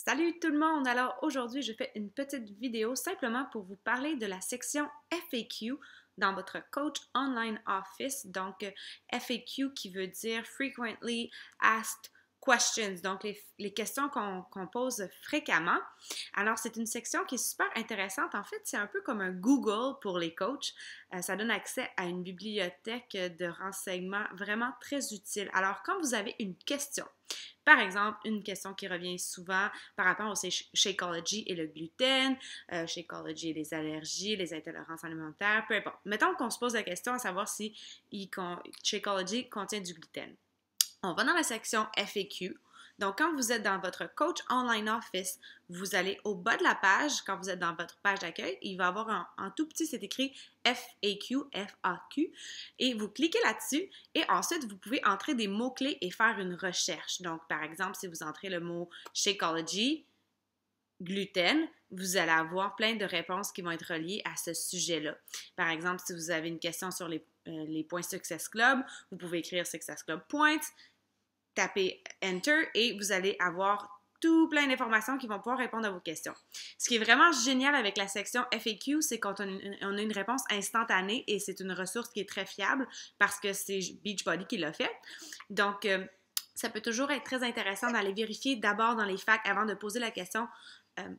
Salut tout le monde! Alors aujourd'hui, je fais une petite vidéo simplement pour vous parler de la section FAQ dans votre Coach Online Office. Donc, FAQ qui veut dire Frequently Asked Questions, donc les questions qu'on pose fréquemment. Alors, c'est une section qui est super intéressante. En fait, c'est un peu comme un Google pour les coachs. Ça donne accès à une bibliothèque de renseignements vraiment très utile. Alors, quand vous avez une question, par exemple, une question qui revient souvent par rapport au Shakeology et le gluten, Shakeology et les allergies, les intolérances alimentaires, peu importe. Mettons qu'on se pose la question à savoir si Shakeology contient du gluten. On va dans la section FAQ. Donc, quand vous êtes dans votre Coach Online Office, vous allez au bas de la page, quand vous êtes dans votre page d'accueil, il va y avoir en tout petit, c'est écrit FAQ, FAQ, et vous cliquez là-dessus, et ensuite, vous pouvez entrer des mots-clés et faire une recherche. Donc, par exemple, si vous entrez le mot Shakeology, gluten, vous allez avoir plein de réponses qui vont être reliées à ce sujet-là. Par exemple, si vous avez une question sur les points Success Club, vous pouvez écrire Success Club Points, tapez Enter et vous allez avoir tout plein d'informations qui vont pouvoir répondre à vos questions. Ce qui est vraiment génial avec la section FAQ, c'est qu'on a une réponse instantanée et c'est une ressource qui est très fiable parce que c'est Beachbody qui l'a fait. Donc, ça peut toujours être très intéressant d'aller vérifier d'abord dans les FAQ avant de poser la question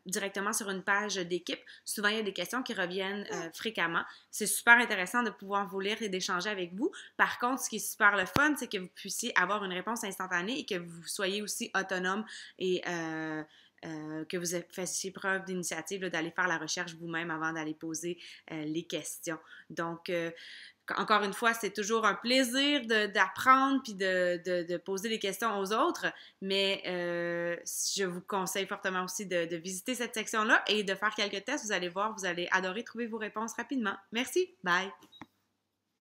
directement sur une page d'équipe. Souvent, il y a des questions qui reviennent fréquemment. C'est super intéressant de pouvoir vous lire et d'échanger avec vous. Par contre, ce qui est super le fun, c'est que vous puissiez avoir une réponse instantanée et que vous soyez aussi autonome et que vous fassiez preuve d'initiative d'aller faire la recherche vous-même avant d'aller poser les questions. Donc, encore une fois, c'est toujours un plaisir d'apprendre puis de poser des questions aux autres, mais je vous conseille fortement aussi de visiter cette section-là et de faire quelques tests. Vous allez voir, vous allez adorer trouver vos réponses rapidement. Merci, bye!